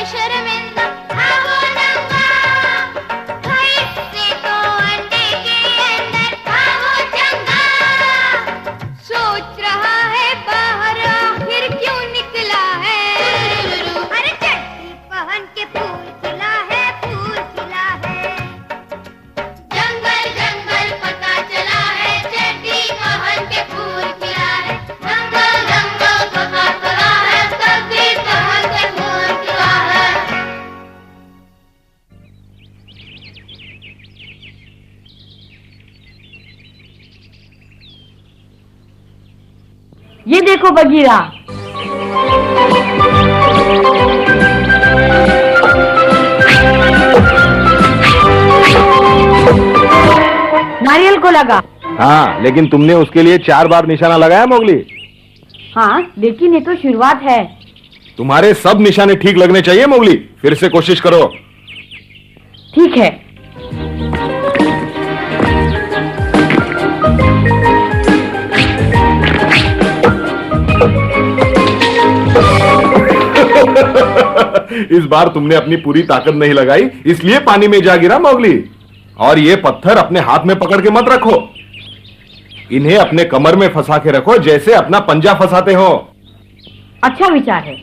शर्मिंदा, खाओ नंगा, खाए से तो अंडे के अंदर खाओ चंगा। सोच रहा है बाहर आखिर क्यों निकला है, अरे चड्डी पहन के फूल खिला है, फूल खिला है। जंगल जंगल पता चला है, चड्डी पहन के फूल खिला है। जंगल जंगल पता चला है, चड्डी पहन के फूल खिला है। ये देखो बगीरा, नारियल को लगा। हाँ, लेकिन तुमने उसके लिए 4 बार निशाना लगाया मोगली। हाँ, लेकिन ये तो शुरुआत है। तुम्हारे सब निशाने ठीक लगने चाहिए मोगली, फिर से कोशिश करो। ठीक है। इस बार तुमने अपनी पूरी ताकत नहीं लगाई, इसलिए पानी में जा गिरा मोगली। और ये पत्थर अपने हाथ में पकड़ के मत रखो, इन्हें अपने कमर में फंसा के रखो, जैसे अपना पंजा फंसाते हो। अच्छा विचार है।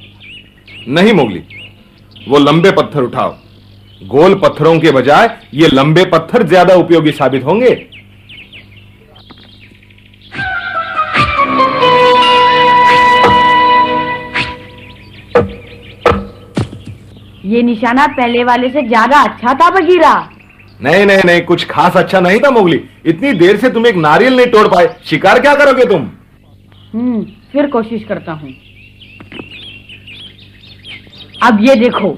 नहीं मोगली, वो लंबे पत्थर उठाओ। गोल पत्थरों के बजाय ये लंबे पत्थर ज्यादा उपयोगी साबित होंगे। ये निशाना पहले वाले से ज्यादा अच्छा था बगीरा। नहीं नहीं नहीं, कुछ खास अच्छा नहीं था मोगली। इतनी देर से तुम एक नारियल नहीं तोड़ पाए, शिकार क्या करोगे तुम? फिर कोशिश करता हूँ। अब ये देखो,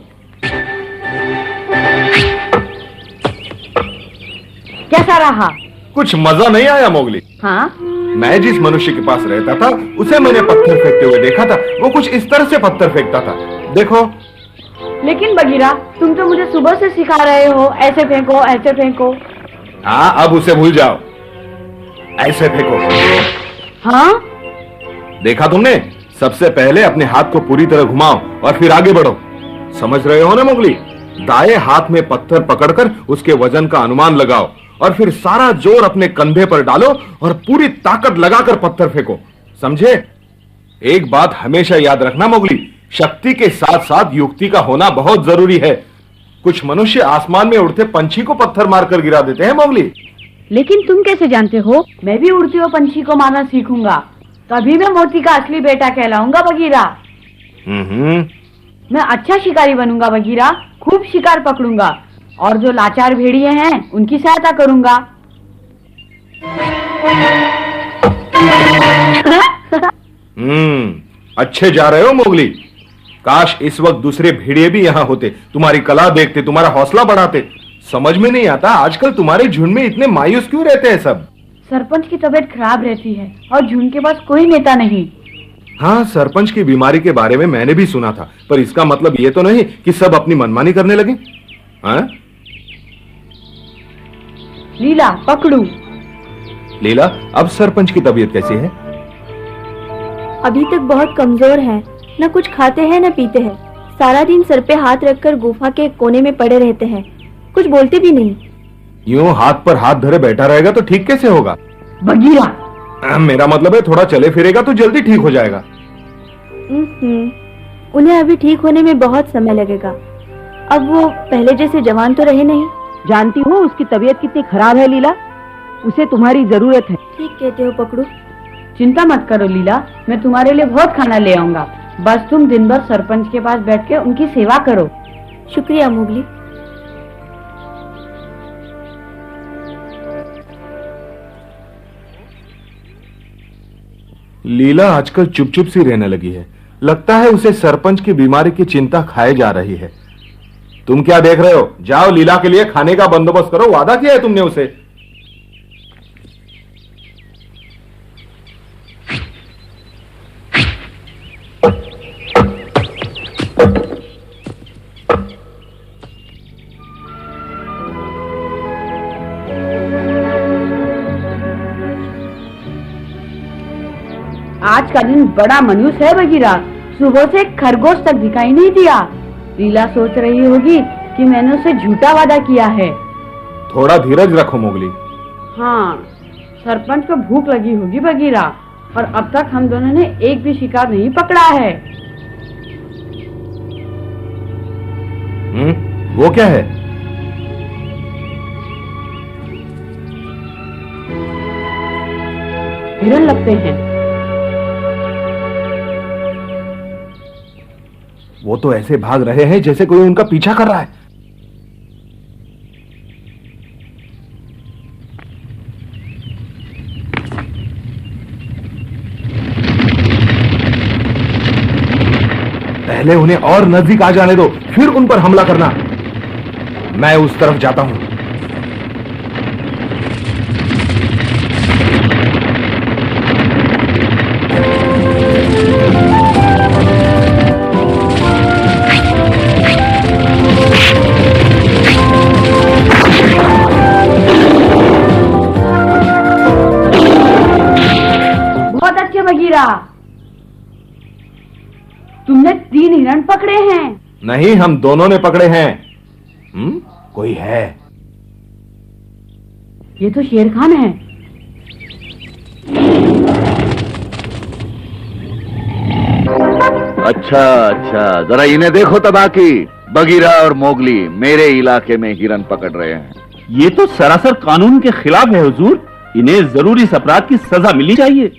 कैसा रहा? कुछ मजा नहीं आया मोगली। हाँ, मैं जिस मनुष्य के पास रहता था उसे मैंने पत्थर फेंकते हुए देखा था। वो कुछ इस तरह से पत्थर फेंकता था, देखो। लेकिन बगीरा, तुम तो मुझे सुबह से सिखा रहे हो, ऐसे फेंको ऐसे फेंको। हाँ, अब उसे भूल जाओ, ऐसे फेंको। हाँ, देखा तुमने? सबसे पहले अपने हाथ को पूरी तरह घुमाओ और फिर आगे बढ़ो। समझ रहे हो ना मोगली? दाएं हाथ में पत्थर पकड़कर उसके वजन का अनुमान लगाओ और फिर सारा जोर अपने कंधे पर डालो और पूरी ताकत लगाकर पत्थर फेंको, समझे? एक बात हमेशा याद रखना मोगली, शक्ति के साथ साथ युक्ति का होना बहुत जरूरी है। कुछ मनुष्य आसमान में उड़ते पंछी को पत्थर मारकर गिरा देते हैं मोगली। लेकिन तुम कैसे जानते हो? मैं भी उड़ते हुए पंछी को मारना सीखूंगा, तभी मैं मोती का असली बेटा कहलाऊंगा बगीरा। मैं अच्छा शिकारी बनूंगा बगीरा, खूब शिकार पकड़ूंगा और जो लाचार भेड़िए हैं उनकी सहायता करूंगा। अच्छे जा रहे हो मोगली। काश इस वक्त दूसरे भेड़िए भी यहाँ होते, तुम्हारी कला देखते, तुम्हारा हौसला बढ़ाते। समझ में नहीं आता आजकल तुम्हारे झुंड में इतने मायूस क्यों रहते हैं सब? सरपंच की तबीयत खराब रहती है और झुंड के पास कोई नेता नहीं। हाँ, सरपंच की बीमारी के बारे में मैंने भी सुना था, पर इसका मतलब ये तो नहीं कि सब अपनी मनमानी करने लगे। हाँ? लीला, पकड़ू। लीला, अब सरपंच की तबीयत कैसी है? अभी तक बहुत कमजोर है, न कुछ खाते हैं न पीते हैं। सारा दिन सर पे हाथ रखकर गुफा के कोने में पड़े रहते हैं, कुछ बोलते भी नहीं। यूं हाथ पर हाथ धरे बैठा रहेगा तो ठीक कैसे होगा? बगीरा, मेरा मतलब है थोड़ा चले फिरेगा तो जल्दी ठीक हो जाएगा। उन्हें अभी ठीक होने में बहुत समय लगेगा। अब वो पहले जैसे जवान तो रहे नहीं। जानती हूँ उसकी तबीयत कितनी खराब है लीला, उसे तुम्हारी जरूरत है। ठीक कहते हो पकड़ू। चिंता मत करो लीला, मैं तुम्हारे लिए बहुत खाना ले आऊंगा। बस तुम दिन भर सरपंच के पास बैठ के उनकी सेवा करो। शुक्रिया मोगली। लीला आजकल चुप चुप सी रहने लगी है, लगता है उसे सरपंच की बीमारी की चिंता खाए जा रही है। तुम क्या देख रहे हो? जाओ लीला के लिए खाने का बंदोबस्त करो, वादा किया है तुमने उसे। आज का दिन बड़ा मनुष्य है बगीरा, सुबह से खरगोश तक दिखाई नहीं दिया। लीला सोच रही होगी कि मैंने उसे झूठा वादा किया है। थोड़ा धीरज रखो मोगली। हाँ, सरपंच को भूख लगी होगी बगीरा, और अब तक हम दोनों ने एक भी शिकार नहीं पकड़ा है। वो क्या है? हिरन लगते हैं। वो तो ऐसे भाग रहे हैं जैसे कोई उनका पीछा कर रहा है। पहले उन्हें और नजदीक आ जाने दो, फिर उन पर हमला करना। मैं उस तरफ जाता हूं। बहुत अच्छे बगीरा, तुमने 3 हिरण पकड़े हैं। नहीं, हम दोनों ने पकड़े हैं। कोई है। ये तो शेर खान है। अच्छा अच्छा, जरा इन्हें देखो तबाकी। बगीरा और मोगली मेरे इलाके में हिरन पकड़ रहे हैं। ये तो सरासर कानून के खिलाफ है हुजूर। इन्हें जरूर इस अपराध की सजा मिलनी चाहिए।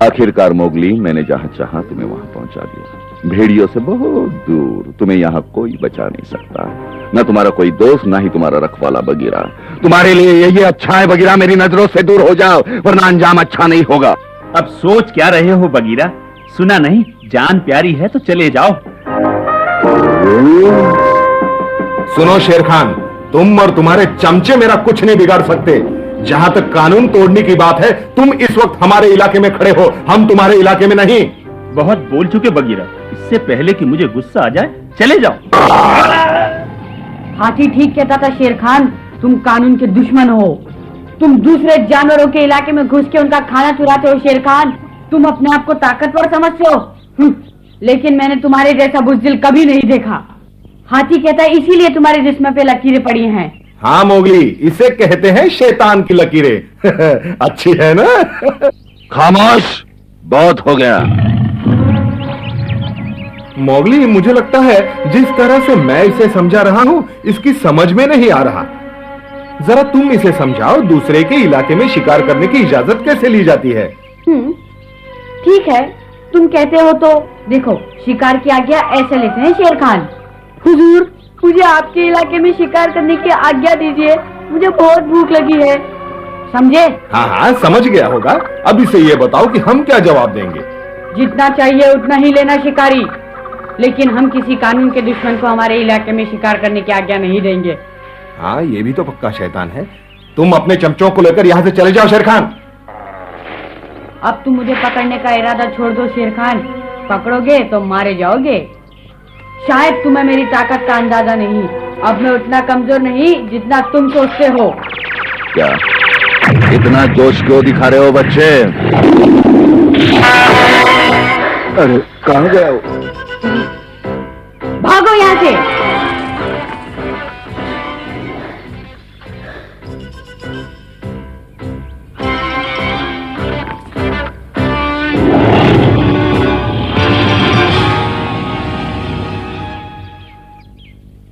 आखिरकार मोगली, मैंने जहां चाहा तुम्हें वहां पहुंचा दिया। भेड़ियों से बहुत दूर। तुम्हें यहाँ कोई बचा नहीं सकता। न तुम्हारा कोई दोस्त, न ही तुम्हारा रखवाला बगीरा। तुम्हारे लिए यही अच्छा है बगीरा, मेरी नजरों से दूर हो जाओ, वरना अंजाम अच्छा नहीं होगा। अब सोच क्या रहे हो बगीरा? सुना नहीं, जान प्यारी है तो चले जाओ। सुनो शेर खान, तुम और तुम्हारे चमचे मेरा कुछ नहीं बिगाड़ सकते। जहां तक कानून तोड़ने की बात है, तुम इस वक्त हमारे इलाके में खड़े हो, हम तुम्हारे इलाके में नहीं। बहुत बोल चुके बगीरा, इससे पहले कि मुझे गुस्सा आ जाए चले जाओ। हाथी ठीक कहता था शेर खान, तुम कानून के दुश्मन हो। तुम दूसरे जानवरों के इलाके में घुस के उनका खाना चुराते हो शेर खान। तुम अपने आप को ताकतवर समझते हो, लेकिन मैंने तुम्हारे जैसा बुज़दिल कभी नहीं देखा। हाथी कहता है इसीलिए तुम्हारे जिस्म पे लकीरें पड़ी हैं। हाँ मोगली, इसे कहते हैं शैतान की लकीरें। अच्छी है ना? खामोश, बहुत हो गया। मोगली, मुझे लगता है जिस तरह से मैं इसे समझा रहा हूं, इसकी समझ में नहीं आ रहा। जरा तुम इसे समझाओ, दूसरे के इलाके में शिकार करने की इजाजत कैसे ली जाती है? ठीक है, तुम कहते हो तो देखो, शिकार की आज्ञा ऐसे लेते हैं शेर खान। हुजूर, मुझे आपके इलाके में शिकार करने की आज्ञा दीजिए, मुझे बहुत भूख लगी है। समझे? हाँ हाँ, समझ गया होगा। अब इसे ये बताओ कि हम क्या जवाब देंगे। जितना चाहिए उतना ही लेना शिकारी, लेकिन हम किसी कानून के दुश्मन को हमारे इलाके में शिकार करने की आज्ञा नहीं देंगे। हाँ, ये भी तो पक्का शैतान है। तुम अपने चमचों को लेकर यहाँ से चले जाओ शेर खान। अब तुम मुझे पकड़ने का इरादा छोड़ दो शेर खान। पकड़ोगे तो मारे जाओगे। शायद तुम्हें मेरी ताकत का अंदाजा नहीं। अब मैं उतना कमजोर नहीं जितना तुम सोचते हो। क्या इतना जोश क्यों दिखा रहे हो बच्चे? अरे कहाँ गए हो? भागो यहाँ से।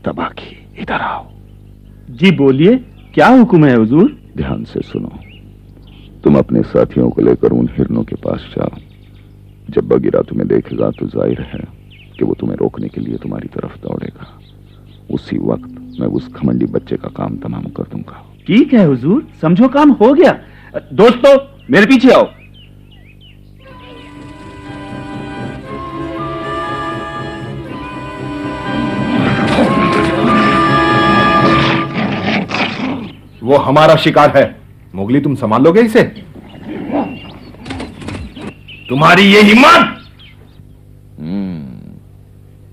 तबाकी, इधर आओ। जी बोलिए, क्या हुक्म है हुजूर? ध्यान से सुनो। तुम अपने साथियों को लेकर उन हिरनों के पास जाओ। जब बगीरा तुम्हें देखेगा तो जाहिर है कि वो तुम्हें रोकने के लिए तुम्हारी तरफ दौड़ेगा। उसी वक्त मैं उस खमंडी बच्चे का काम तमाम कर दूंगा। ठीक है हुजूर, समझो काम हो गया। दोस्तों, मेरे पीछे आओ। वो हमारा शिकार है। मोगली, तुम संभाल लोगे इसे? तुम्हारी ये हिम्मत!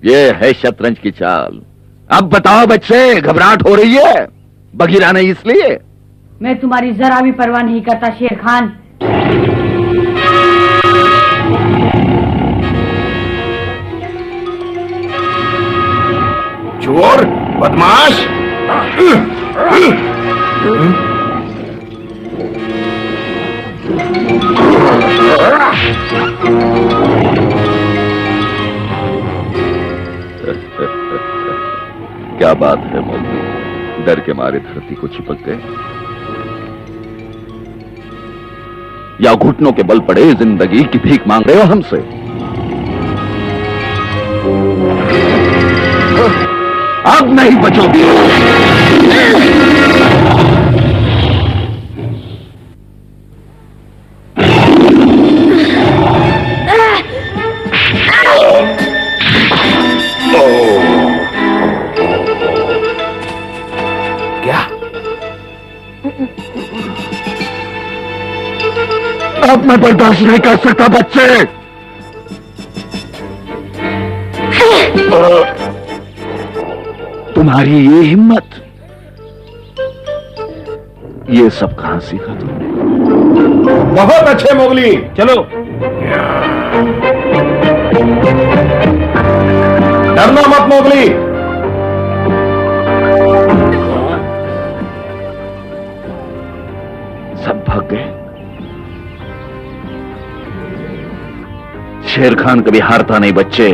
ये है शतरंज की चाल। अब बताओ बच्चे, घबराहट हो रही है? बगीरा नहीं इसलिए? मैं तुम्हारी जरा भी परवाह नहीं करता शेर खान। चोर, बदमाश। क्या बात है मोगली, डर के मारे धरती को चिपक गए या घुटनों के बल पड़े जिंदगी की भीख मांग रहे हो हमसे? अब नहीं बचोगे। क्या? अब मैं बर्दाश्त नहीं कर सकता बच्चे। तुम्हारी ये हिम्मत, ये सब कहां सीखा तुमने? बहुत अच्छे मोगली, चलो। डरना मत मोगली। सब भाग गए। शेर खान कभी हारता नहीं बच्चे।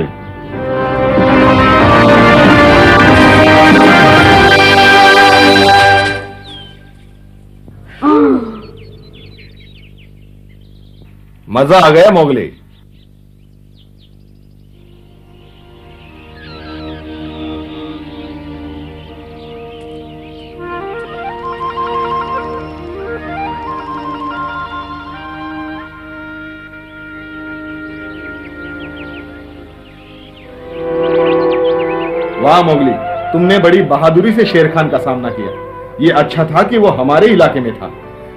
मजा आ गया मोगली। वाह मोगली, तुमने बड़ी बहादुरी से शेर खान का सामना किया। ये अच्छा था कि वो हमारे इलाके में था।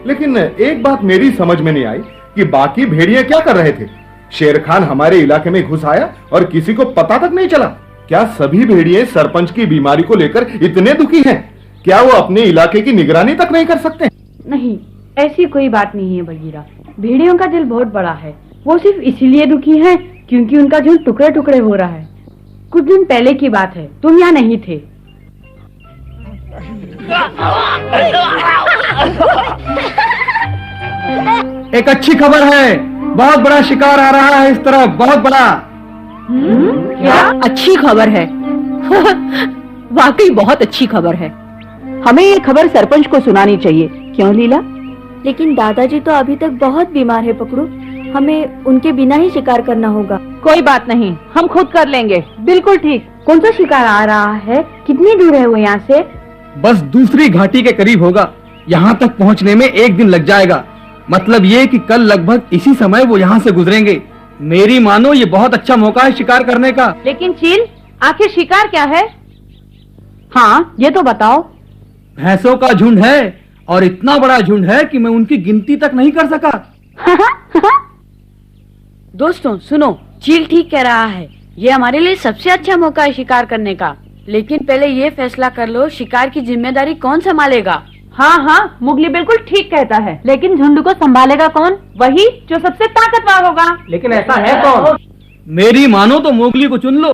लेकिन एक बात मेरी समझ में नहीं आई कि बाकी भेड़िए क्या कर रहे थे। शेर खान हमारे इलाके में घुस आया और किसी को पता तक नहीं चला। क्या सभी भेड़िए सरपंच की बीमारी को लेकर इतने दुखी हैं? क्या वो अपने इलाके की निगरानी तक नहीं कर सकते? नहीं, ऐसी कोई बात नहीं है बगीरा। भेड़ियों का दिल बहुत बड़ा है। वो सिर्फ इसीलिए दुखी है क्योंकि उनका झुंड टुकड़े टुकड़े हो रहा है। कुछ दिन पहले की बात है, तुम यहाँ नहीं थे। एक अच्छी खबर है, बहुत बड़ा शिकार आ रहा है इस तरफ, बहुत बड़ा। क्या? अच्छी खबर है। वाकई बहुत अच्छी खबर है। हमें ये खबर सरपंच को सुनानी चाहिए, क्यों लीला? लेकिन दादाजी तो अभी तक बहुत बीमार है पकड़ू, हमें उनके बिना ही शिकार करना होगा। कोई बात नहीं, हम खुद कर लेंगे। बिल्कुल ठीक। कौन सा शिकार आ रहा है? कितनी दूर है वो यहाँ से? बस दूसरी घाटी के करीब होगा। यहाँ तक पहुँचने में एक दिन लग जाएगा। मतलब ये कि कल लगभग इसी समय वो यहाँ से गुजरेंगे। मेरी मानो ये बहुत अच्छा मौका है शिकार करने का। लेकिन चील, आखिर शिकार क्या है? हाँ, ये तो बताओ। भैंसों का झुंड है और इतना बड़ा झुंड है कि मैं उनकी गिनती तक नहीं कर सका। दोस्तों सुनो, चील ठीक कह रहा है। ये हमारे लिए सबसे अच्छा मौका है शिकार करने का। लेकिन पहले ये फैसला कर लो, शिकार की जिम्मेदारी कौन संभालेगा? हाँ हाँ, मुगली बिल्कुल ठीक कहता है। लेकिन झुंड को संभालेगा कौन? वही जो सबसे ताकतवर होगा। लेकिन ऐसा है कौन? मेरी मानो तो मोगली को चुन लो।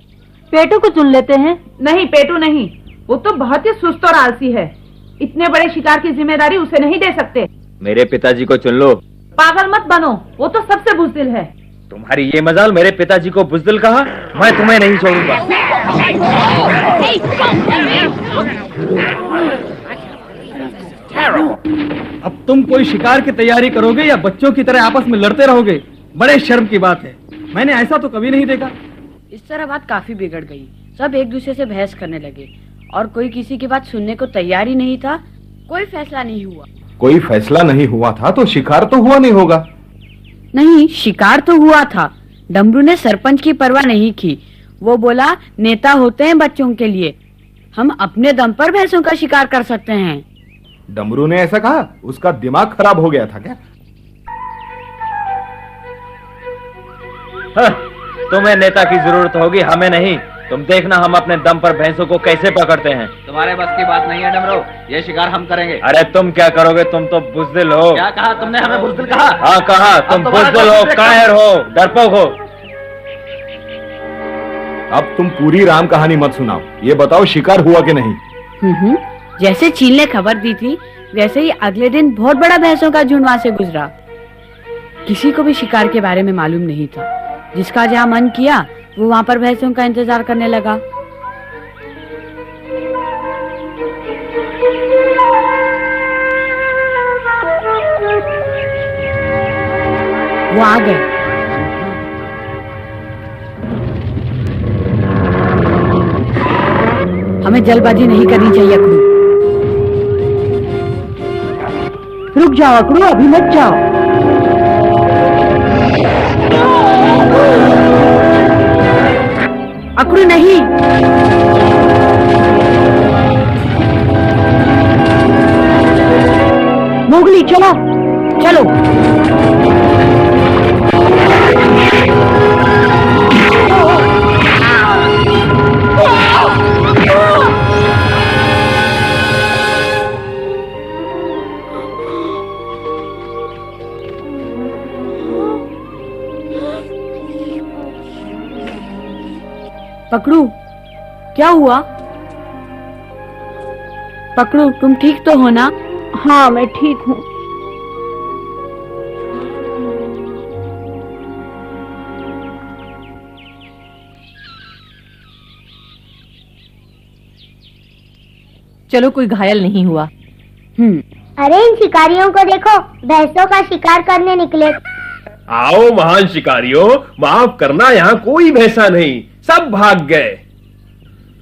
पेटू को चुन लेते हैं। नहीं, पेटू नहीं, वो तो बहुत ही सुस्त और आलसी है। इतने बड़े शिकार की जिम्मेदारी उसे नहीं दे सकते। मेरे पिताजी को चुन लो। पागल मत बनो, वो तो सबसे बुज़दिल है। तुम्हारी ये मजाल, मेरे पिताजी को बुज़दिल कहा। मैं तुम्हें नहीं छोड़ूंगा। अब तुम कोई शिकार की तैयारी करोगे या बच्चों की तरह आपस में लड़ते रहोगे? बड़े शर्म की बात है, मैंने ऐसा तो कभी नहीं देखा। इस तरह बात काफी बिगड़ गई। सब एक दूसरे से बहस करने लगे और कोई किसी की बात सुनने को तैयार ही नहीं था। कोई फैसला नहीं हुआ। कोई फैसला नहीं हुआ था तो शिकार तो हुआ नहीं होगा। नहीं, शिकार तो हुआ था। डमरू ने सरपंच की परवाह नहीं की। वो बोला, नेता होते हैं बच्चों के लिए, हम अपने दम पर भैंसों का शिकार कर सकते हैं। डमरू ने ऐसा कहा? उसका दिमाग खराब हो गया था क्या? तुम्हें नेता की जरूरत होगी, हमें नहीं। तुम देखना हम अपने दम पर भैंसों को कैसे पकड़ते हैं। तुम्हारे बस की बात नहीं है डमरू, ये शिकार हम करेंगे। अरे तुम क्या करोगे? तुम तो बुज़दिल हो। क्या कहा तुमने? हमें बुज़दिल कहा? हाँ कहा। तुम बुज़दिल हो, कायर हो, डरपोक हो। अब तुम पूरी राम कहानी मत सुनाओ, ये बताओ शिकार हुआ कि नहीं। जैसे चील ने खबर दी थी वैसे ही अगले दिन बहुत बड़ा भैंसों का झुंड वहां से गुजरा। किसी को भी शिकार के बारे में मालूम नहीं था। जिसका जहाँ मन किया वो वहां पर भैंसों का इंतजार करने लगा। वो आ गए। हमें जल्दबाजी नहीं करनी चाहिए अकड़ू। रुक जाओ अकड़ू, अभी मत जाओ। अकड़ू नहीं। मोगली चलो चलो। पकड़ू, क्या हुआ? पकड़ू, तुम ठीक तो हो ना? हाँ मैं ठीक हूँ। चलो कोई घायल नहीं हुआ। अरे इन शिकारियों को देखो, भैंसों का शिकार करने निकले। आओ महान शिकारियों, माफ करना, यहाँ कोई भैंसा नहीं, सब भाग गए।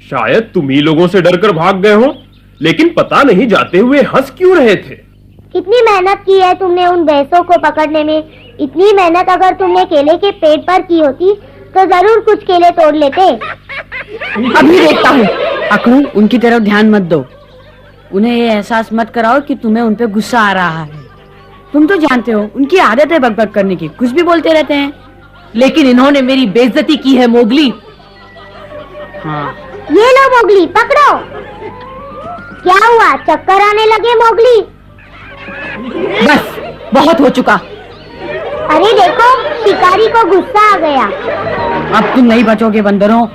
शायद तुम ही लोगों से डरकर भाग गए हो, लेकिन पता नहीं जाते हुए हंस क्यों रहे थे। कितनी मेहनत की है तुमने उन भैंसों को पकड़ने में। इतनी मेहनत अगर तुमने केले के पेड़ पर की होती तो जरूर कुछ केले तोड़ लेते। अभी देखता हूँ। अकड़ू, उनकी तरफ ध्यान मत दो। उन्हें ये एहसास मत कराओ कि तुम्हें उन पे गुस्सा आ रहा है। तुम तो जानते हो उनकी आदत है बकबक करने की, कुछ भी बोलते रहते हैं। लेकिन इन्होंने मेरी बेइज्जती की है मोगली। हाँ। ये लो मोगली, पकड़ो। क्या हुआ, चक्कर आने लगे मोगली? बस बहुत हो चुका। अरे देखो, शिकारी को गुस्सा आ गया। अब तुम नहीं बचोगे बंदरों।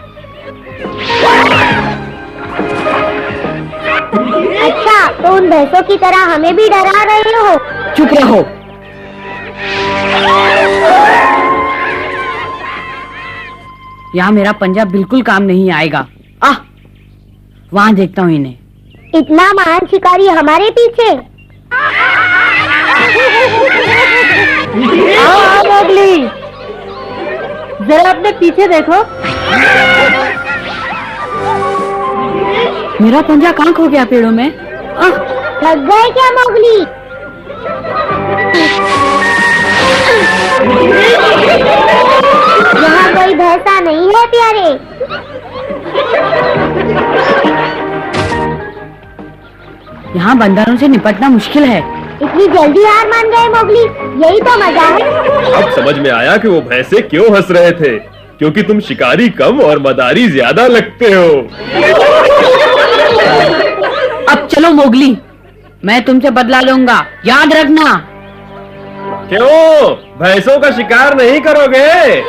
अच्छा, तो उन भैंसों की तरह हमें भी डरा रहे हो? चुप रहो। यहाँ मेरा पंजा बिल्कुल काम नहीं आएगा। वहाँ देखता हूँ इन्हें। इतना महान शिकारी हमारे पीछे। आओ मोगली, जरा अपने पीछे देखो। मेरा पंजा कहाँ खो गया पेड़ों में? थक गए क्या मोगली? यहाँ कोई भैंसा नहीं है प्यारे। यहाँ बंदरों से निपटना मुश्किल है। इतनी जल्दी हार मान गए मोगली, यही तो मजा है। अब समझ में आया कि वो भैंसे क्यों हंस रहे थे, क्योंकि तुम शिकारी कम और मदारी ज्यादा लगते हो। अब चलो मोगली, मैं तुमसे बदला लूंगा, याद रखना। क्यों, भैंसों का शिकार नहीं करोगे?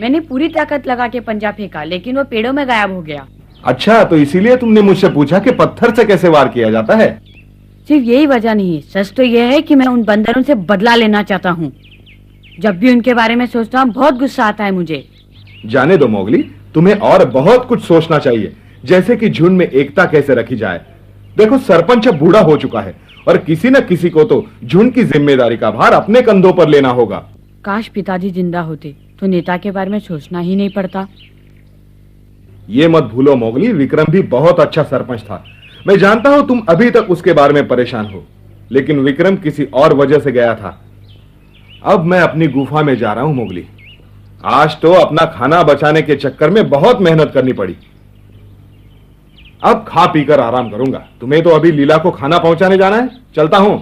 मैंने पूरी ताकत लगा के पंजा फेंका, लेकिन वो पेड़ों में गायब हो गया। अच्छा, तो इसीलिए तुमने मुझसे पूछा कि पत्थर से कैसे वार किया जाता है? सिर्फ यही वजह नहीं, सच तो यह है कि मैं उन बंदरों से बदला लेना चाहता हूँ। जब भी उनके बारे में सोचता हूँ बहुत गुस्सा आता है मुझे। जाने दो मोगली, तुम्हें और बहुत कुछ सोचना चाहिए, जैसे कि झुंड में एकता कैसे रखी जाए। देखो, सरपंच अब बूढ़ा हो चुका है और किसी न किसी को तो झुंड की जिम्मेदारी का भार अपने कंधों पर लेना होगा। काश पिताजी जिंदा होते तो नेता के बारे में सोचना ही नहीं पड़ता। ये मत भूलो मोगली, विक्रम भी बहुत अच्छा सरपंच था। मैं जानता हूं तुम अभी तक उसके बारे में परेशान हो, लेकिन विक्रम किसी और वजह से गया था। अब मैं अपनी गुफा में जा रहा हूं मोगली। आज तो अपना खाना बचाने के चक्कर में बहुत मेहनत करनी पड़ी। अब खा पीकर आराम करूंगा। तुम्हें तो अभी लीला को खाना पहुंचाने जाना है, चलता हूं।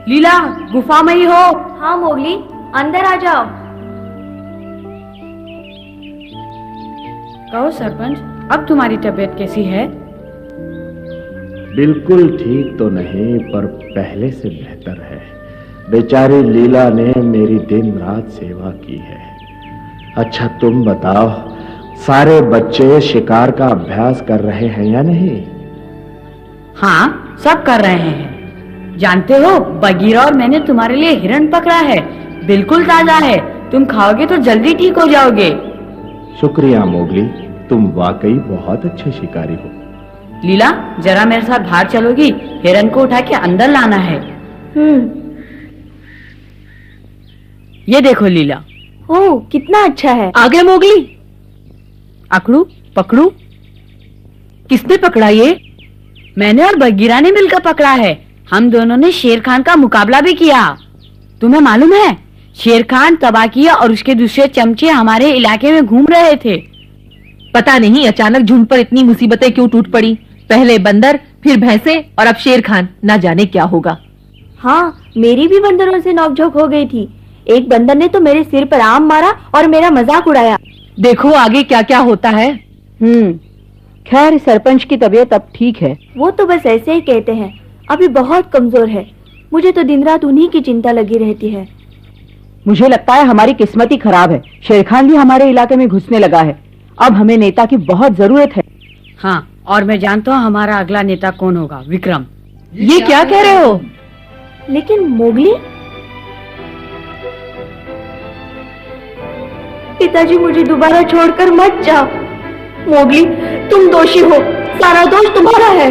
लीला, गुफा में ही हो? हाँ मोगली, अंदर आ जाओ। कहो सरपंच, अब तुम्हारी तबीयत कैसी है? बिल्कुल ठीक तो नहीं, पर पहले से बेहतर है। बेचारी लीला ने मेरी दिन रात सेवा की है। अच्छा तुम बताओ, सारे बच्चे शिकार का अभ्यास कर रहे हैं या नहीं? हाँ, सब कर रहे हैं। जानते हो, बगीरा और मैंने तुम्हारे लिए हिरण पकड़ा है। बिल्कुल ताजा है, तुम खाओगे तो जल्दी ठीक हो जाओगे। शुक्रिया मोगली, तुम वाकई बहुत अच्छे शिकारी हो। लीला, जरा मेरे साथ बाहर चलोगी? हिरण को उठा के अंदर लाना है। ये देखो लीला। ओह, कितना अच्छा है। आगे मोगली। अकड़ू पकड़ू। किसने पकड़ा ये? मैंने और बगीरा ने मिलकर पकड़ा है। हम दोनों ने शेर खान का मुकाबला भी किया। तुम्हें मालूम है, शेर खान, तबाकिया और उसके दूसरे चमचे हमारे इलाके में घूम रहे थे। पता नहीं अचानक झुंड पर इतनी मुसीबतें क्यों टूट पड़ी। पहले बंदर, फिर भैंसे और अब शेर खान। ना जाने क्या होगा। हाँ, मेरी भी बंदरों से नोकझोंक हो गई थी। एक बंदर ने तो मेरे सिर पर आम मारा और मेरा मजाक उड़ाया। देखो आगे क्या क्या होता है। खैर, सरपंच की तबीयत अब ठीक है। वो तो बस ऐसे ही कहते हैं, अभी बहुत कमजोर है। मुझे तो दिन रात उन्हीं की चिंता लगी रहती है। मुझे लगता है हमारी किस्मत ही खराब है। शेर खान भी हमारे इलाके में घुसने लगा है। अब हमें नेता की बहुत जरूरत है। हाँ, और मैं जानता हूँ हमारा अगला नेता कौन होगा। विक्रम। ये क्या कह रहे हो? लेकिन मोगली, पिताजी मुझे दोबारा छोड़कर मत जाओ। मोगली, तुम दोषी हो, सारा दोष तुम्हारा है।